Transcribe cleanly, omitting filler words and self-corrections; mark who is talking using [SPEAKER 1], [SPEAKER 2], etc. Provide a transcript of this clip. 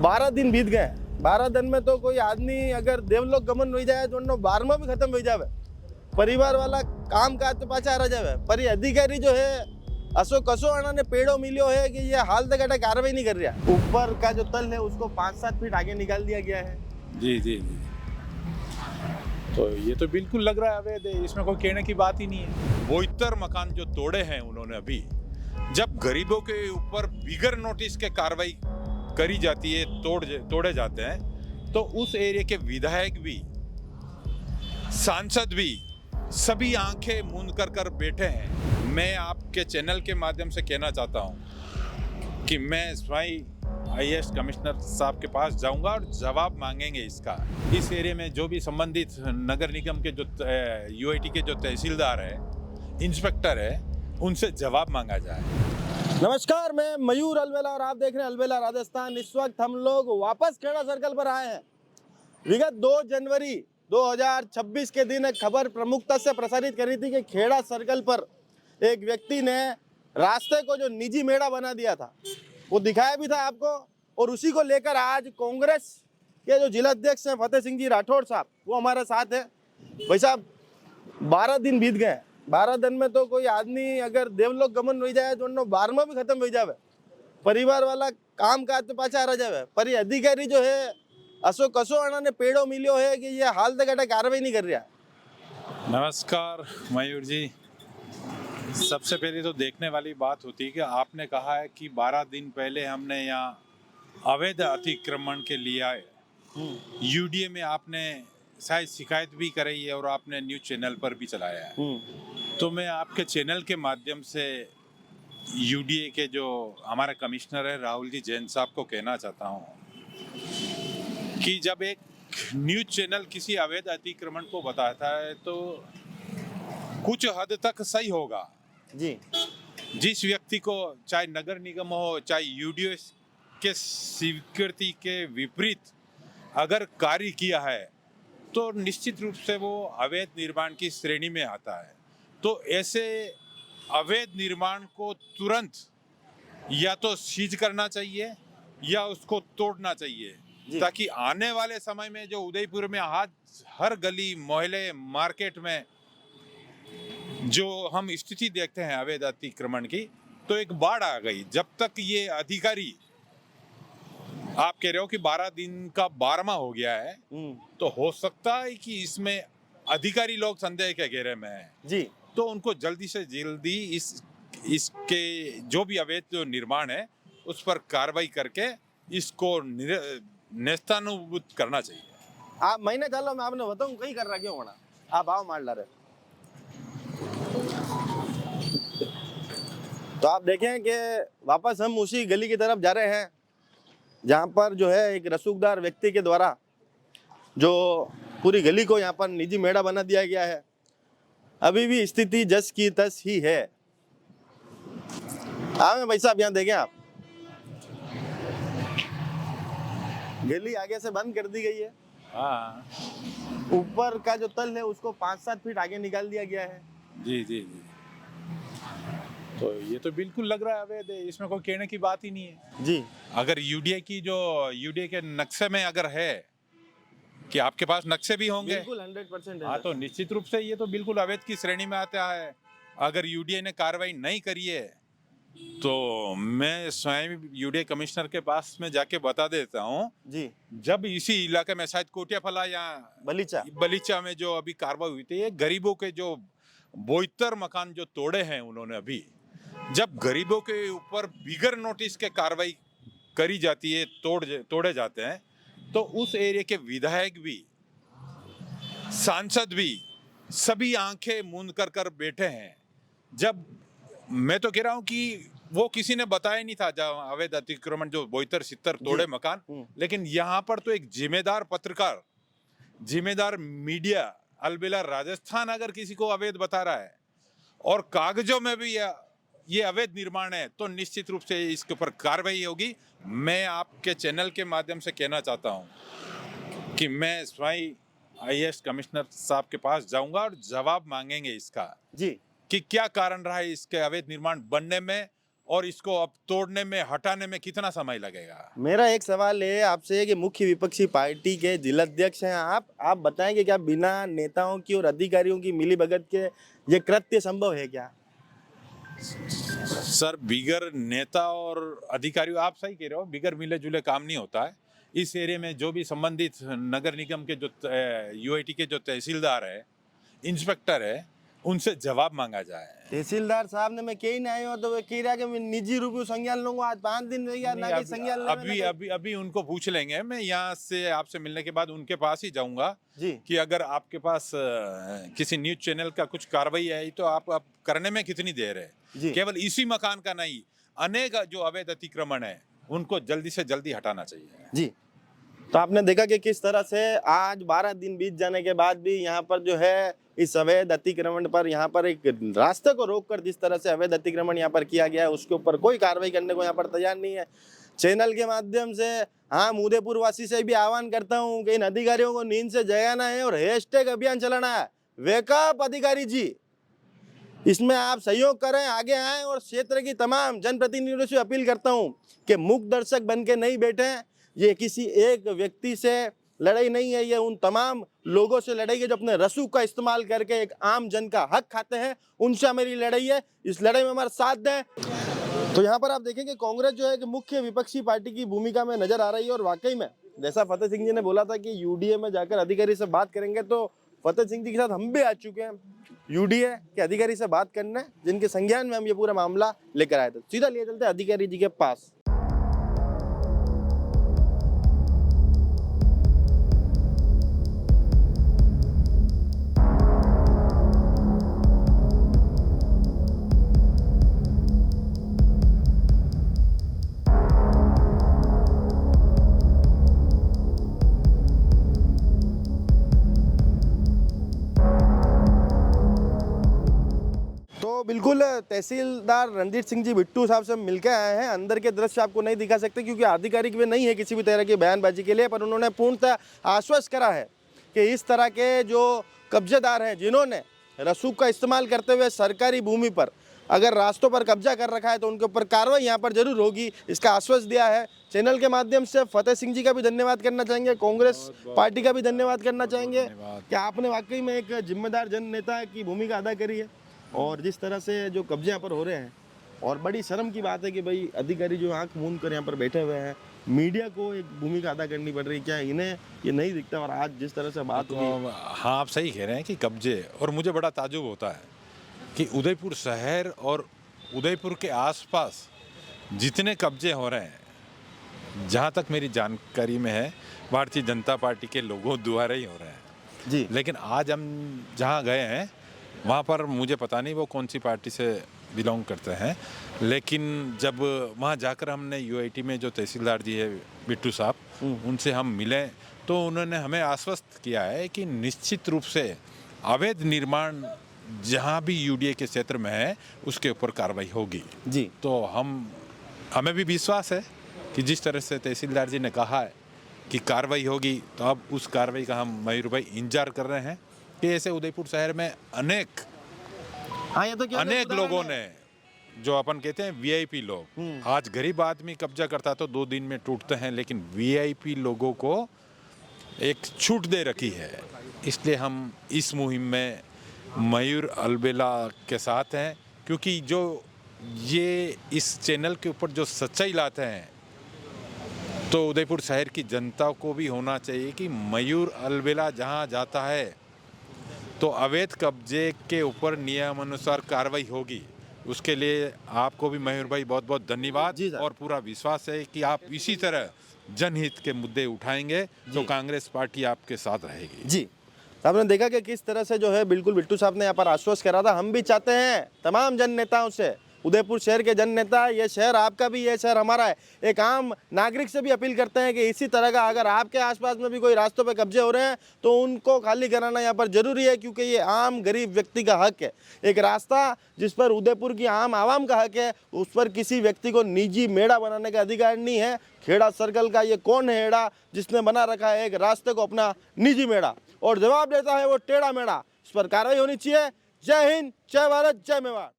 [SPEAKER 1] 12 दिन बीत गए। 12 दिन में तो कोई आदमी अगर देवलोक गमन हो जाए तो 12 भी खत्म हो जावे, परिवार वाला काम काज तो पाछा रह जावे, पर ये अधिकारी जो है असो कसो ने पेड़ो मिलियो है कि ये हाल तक अटा कार्रवाई नहीं कर रहा। ऊपर का जो तल है उसको 5-7 फीट आगे निकाल दिया गया है।
[SPEAKER 2] जी जी जी, तो ये तो बिल्कुल लग रहा है अवैध है, इसमें कोई कहने की बात ही नहीं है।
[SPEAKER 3] 72 मकान जो तोड़े हैं उन्होंने अभी, जब गरीबों के ऊपर बिगर नोटिस के कार्रवाई करी जाती है, तोड़े जाते हैं, तो उस एरिया के विधायक भी, सांसद भी, सभी आंखें मूंद कर बैठे हैं। मैं आपके चैनल के माध्यम से कहना चाहता हूं कि मैं स्वयं आईएएस कमिश्नर साहब के पास जाऊंगा और जवाब मांगेंगे इसका। इस एरिया में जो भी संबंधित नगर निगम के जो यूआईटी के जो तहसीलदार है, इंस्पेक्टर है, उनसे जवाब मांगा जाए।
[SPEAKER 1] नमस्कार, मैं मयूर अलवेला और आप देख रहे हैं अलवेला राजस्थान। इस वक्त हम लोग वापस खेड़ा सर्कल पर आए हैं। विगत 2 जनवरी 2026 के दिन एक खबर प्रमुखता से प्रसारित करी थी कि खेड़ा सर्कल पर एक व्यक्ति ने रास्ते को जो निजी मेड़ा बना दिया था, वो दिखाया भी था आपको। और उसी को लेकर आज कांग्रेस के जो जिला अध्यक्ष हैं फतेह सिंह जी राठौड़ साहब, वो हमारे साथ है। भाई साहब, 12 दिन बीत गए। 12 दिन में तो कोई आदमी अगर देवलोक गमन हो जाए तो 12 भी खत्म हो जावे, परिवार वाला काम काज तो पाछा रह जावे, पर ये अधिकारी जो है असो कसो ने पेड़ो मिलियो है कि ये हाल तक अटा कार्रवाई नहीं कर रहा।
[SPEAKER 2] नमस्कार मयूर जी, सबसे पहले तो देखने वाली बात होती है कि आपने कहा है कि 12 दिन पहले हमने यहाँ अवैध अतिक्रमण के लिए आए, यूडीए में आपने शायद शिकायत भी कराई है और आपने न्यूज चैनल पर भी चलाया है। तो मैं आपके चैनल के माध्यम से यूडीए के जो हमारे कमिश्नर है राहुल जी जैन साहब को कहना चाहता हूँ कि जब एक न्यूज चैनल किसी अवैध अतिक्रमण को बताता है तो कुछ हद तक सही होगा
[SPEAKER 1] जी।
[SPEAKER 2] जिस व्यक्ति को चाहे नगर निगम हो चाहे यूडीए के स्वीकृति के विपरीत अगर कार्य किया है तो निश्चित रूप से वो अवैध निर्माण की श्रेणी में आता है। तो ऐसे अवैध निर्माण को तुरंत या तो सीज करना चाहिए या उसको तोड़ना चाहिए, ताकि आने वाले समय में जो उदयपुर में आज हर गली मोहल्ले मार्केट में जो हम स्थिति देखते हैं अवैध अतिक्रमण की, तो एक बाढ़ आ गई। जब तक ये अधिकारी, आप कह रहे हो कि 12 दिन का 12वां हो गया है, तो हो सकता है कि इसमें अधिकारी लोग संदेह के घेरे में हैं
[SPEAKER 1] जी।
[SPEAKER 2] तो उनको जल्दी से जल्दी इसके जो भी अवैध जो निर्माण है उस पर कार्रवाई करके इसको नेस्तानुबूत करना चाहिए।
[SPEAKER 1] आप महीने चालो मैं आपने बताऊं कहीं कर रहा क्यों होना, आप आओ मार ला रहे। तो आप देखें कि वापस हम उसी गली की तरफ जा रहे हैं जहाँ पर जो है एक रसूखदार व्यक्ति के द्वारा जो पूरी गली को यहाँ पर निजी मेड़ा बना दिया गया है। अभी भी स्थिति जस की तस ही है। आवे भाई साहब, यहाँ देखें आप, गली आगे से बंद कर दी गई है।
[SPEAKER 2] हाँ,
[SPEAKER 1] ऊपर का जो तल है उसको 5-7 फीट आगे निकाल दिया गया है।
[SPEAKER 2] जी जी जी, तो ये तो बिल्कुल लग रहा है अवैध है, इसमें कोई कहने की बात ही नहीं है
[SPEAKER 1] जी।
[SPEAKER 2] अगर यूडीए के नक्शे में अगर है कि आपके पास नक्शे भी होंगे,
[SPEAKER 1] बिल्कुल 100% है।
[SPEAKER 2] हाँ, तो निश्चित रूप से ये तो बिल्कुल अवैध की श्रेणी में आता है। अगर यूडीए ने कार्रवाई नहीं करी है तो मैं स्वयं यूडीए कमिश्नर के पास में जाके बता देता हूँ
[SPEAKER 1] जी।
[SPEAKER 2] जब इसी इलाके में शायद कोटियाफला या बलीचा में जो अभी कार्रवाई हुई थी, ये गरीबों के जो 72 मकान जो तोड़े हैं उन्होंने अभी, जब गरीबों के ऊपर बिगर नोटिस के कार्रवाई करी जाती है, तोड़े जाते हैं, तो उस एरिया के विधायक भी, सांसद भी, सभी आंखें मूंद कर बैठे हैं। जब मैं तो कह रहा हूं कि वो किसी ने बताया नहीं था जब अवैध अतिक्रमण जो 72-70 तोड़े मकान, लेकिन यहाँ पर तो एक जिम्मेदार पत्रकार, जिम्मेदार मीडिया अलबेला राजस्थान अगर किसी को अवैध बता रहा है और कागजों में भी ये अवैध निर्माण है तो निश्चित रूप से इसके ऊपर कार्रवाई होगी। मैं आपके चैनल के माध्यम से कहना चाहता हूं कि मैं स्वयं आईएएस कमिश्नर साहब के पास जाऊंगा और जवाब मांगेंगे इसका
[SPEAKER 1] जी
[SPEAKER 2] कि क्या कारण रहा है इसके अवैध निर्माण बनने में और इसको अब तोड़ने में, हटाने में कितना समय लगेगा?
[SPEAKER 1] मेरा एक सवाल है आपसे कि मुख्य विपक्षी पार्टी के जिलाध्यक्ष हैं आप बताएंगे क्या बिना नेताओं की और अधिकारियों की मिलीभगत के ये कृत्य संभव है क्या?
[SPEAKER 2] सर, बिगर नेता और अधिकारियों, आप सही कह रहे हो, बिगर मिले जुले काम नहीं होता है। इस एरिया में जो भी संबंधित नगर निगम के जो यूआईटी के जो तहसीलदार है, इंस्पेक्टर है, उनसे जवाब मांगा जाए।
[SPEAKER 1] तहसीलदार साहब ने मैं कहीं नहीं आयो तो वे कह रहा कि मैं निजी रूप में संज्ञान लूंगा, आज 5 दिन रह गया ना कि संज्ञान लेने
[SPEAKER 2] अभी उनको पूछ लेंगे। मैं यहाँ से आपसे मिलने के बाद उनके पास ही जाऊंगा
[SPEAKER 1] जी।
[SPEAKER 2] कि अगर आपके पास किसी न्यूज चैनल का कुछ कार्रवाई आई तो आप करने में कितनी देर है?
[SPEAKER 1] जी।
[SPEAKER 2] केवल इसी मकान का नहीं, अनेक जो अवैध अतिक्रमण है उनको जल्दी से जल्दी हटाना चाहिए।
[SPEAKER 1] जी। तो आपने देखा कि किस तरह से आज 12 दिन बीत जाने के बाद भी यहाँ पर जो है इस अवैध अतिक्रमण पर यहाँ पर एक रास्ते को रोककर जिस तरह से अवैध अतिक्रमण यहाँ पर किया गया है उसके ऊपर कोई कार्रवाई करने को यहाँ पर तैयार नहीं है। चैनल के माध्यम से हाँ उदयपुर वासी से भी आह्वान करता हूँ कि इन अधिकारियों को नींद से जगाना है और हैशटैग अभियान चलाना है, वेकअप अधिकारी जी। इसमें आप सहयोग करें, आगे आएं और क्षेत्र की तमाम जनप्रतिनिधियों से अपील करता हूं कि मूक दर्शक बन के नहीं बैठे। ये किसी एक व्यक्ति से लड़ाई नहीं है, ये उन तमाम लोगों से लड़ाई है जो अपने रसूख का इस्तेमाल करके एक आम जन का हक खाते हैं, उनसे हमारी लड़ाई है। इस लड़ाई में हमारा साथ दें। तो यहाँ पर आप देखेंगे कांग्रेस जो है कि मुख्य विपक्षी पार्टी की भूमिका में नजर आ रही है और वाकई में जैसा फतेह सिंह जी ने बोला था कि यूडीए में जाकर अधिकारी से बात करेंगे, तो फतेह सिंह जी के साथ हम भी आ चुके हैं यूडीए के अधिकारी से बात करने, जिनके संज्ञान में हम ये पूरा मामला लेकर आए थे। सीधा लिए चलते अधिकारी जी के पास। बिल्कुल तहसीलदार रणजीत सिंह जी बिट्टू साहब से मिलकर आए हैं। अंदर के दृश्य आपको नहीं दिखा सकते क्योंकि आधिकारिक वे नहीं है किसी भी तरह की बयानबाजी के लिए, पर उन्होंने पूर्णतः आश्वस्त करा है कि इस तरह के जो कब्जेदार हैं जिन्होंने रसूख का इस्तेमाल करते हुए सरकारी भूमि पर अगर रास्तों पर कब्जा कर रखा है तो उनके ऊपर कार्रवाई यहाँ पर जरूर होगी, इसका आश्वासन दिया है। चैनल के माध्यम से फतेह सिंह जी का भी धन्यवाद करना चाहेंगे, कांग्रेस पार्टी का भी धन्यवाद करना चाहेंगे कि आपने वाकई में एक जिम्मेदार जन नेता की भूमिका अदा करी है। और जिस तरह से जो कब्जे यहाँ पर हो रहे हैं, और बड़ी शर्म की बात है कि भाई अधिकारी जो आंख मूंद कर यहाँ पर बैठे हुए हैं, मीडिया को एक भूमिका अदा करनी पड़ रही है, क्या इन्हें ये नहीं दिखता? और आज जिस तरह से बात हुई,
[SPEAKER 2] हाँ आप सही कह रहे हैं कि कब्जे, और मुझे बड़ा ताज्जुब होता है कि उदयपुर शहर और उदयपुर के आसपास जितने कब्जे हो रहे हैं, जहाँ तक मेरी जानकारी में है, भारतीय जनता पार्टी के लोगों द्वारा ही हो रहे हैं
[SPEAKER 1] जी।
[SPEAKER 2] लेकिन आज हम जहाँ गए हैं वहाँ पर मुझे पता नहीं वो कौन सी पार्टी से बिलोंग करते हैं, लेकिन जब वहाँ जाकर हमने यूआईटी में जो तहसीलदार जी है बिट्टू साहब, उनसे हम मिले तो उन्होंने हमें आश्वस्त किया है कि निश्चित रूप से अवैध निर्माण जहाँ भी यूडीए के क्षेत्र में है उसके ऊपर कार्रवाई होगी
[SPEAKER 1] जी।
[SPEAKER 2] तो हमें भी विश्वास है कि जिस तरह से तहसीलदार जी ने कहा है कि कार्रवाई होगी, तो अब उस कार्रवाई का हम मयूर भाई इंतजार कर रहे हैं कि ऐसे उदयपुर शहर में अनेक लोगों ने, जो अपन कहते हैं वीआईपी लोग, आज गरीब आदमी कब्जा करता तो 2 दिन में टूटते हैं, लेकिन वीआईपी लोगों को एक छूट दे रखी है। इसलिए हम इस मुहिम में मयूर अलबेला के साथ हैं, क्योंकि जो ये इस चैनल के ऊपर जो सच्चाई लाते हैं, तो उदयपुर शहर की जनता को भी होना चाहिए कि मयूर अलबेला जहाँ जाता है तो अवैध कब्जे के ऊपर नियमानुसार कार्रवाई होगी। उसके लिए आपको भी मयूर भाई बहुत बहुत धन्यवाद, और पूरा विश्वास है कि आप इसी तरह जनहित के मुद्दे उठाएंगे तो कांग्रेस पार्टी आपके साथ रहेगी
[SPEAKER 1] जी। आपने देखा कि किस तरह से जो है बिल्कुल बिट्टू साहब ने यहाँ पर आश्वस्त करा था। हम भी चाहते हैं तमाम जन नेताओं से, उदयपुर शहर के जन नेता, ये शहर आपका भी, ये शहर हमारा है, एक आम नागरिक से भी अपील करते हैं कि इसी तरह का अगर आपके आसपास में भी कोई रास्तों पे कब्जे हो रहे हैं तो उनको खाली कराना यहाँ पर जरूरी है, क्योंकि ये आम गरीब व्यक्ति का हक है। एक रास्ता जिस पर उदयपुर की आम आवाम का हक है, उस पर किसी व्यक्ति को निजी मेड़ा बनाने का अधिकार नहीं है। खेड़ा सर्कल का ये कौन है हेड़ा जिसने बना रखा है एक रास्ते को अपना निजी मेड़ा, और जवाब देता है वो टेढ़ा मेढ़ा। इस पर कार्रवाई होनी चाहिए। जय हिंद, जय भारत, जय मेवाड़।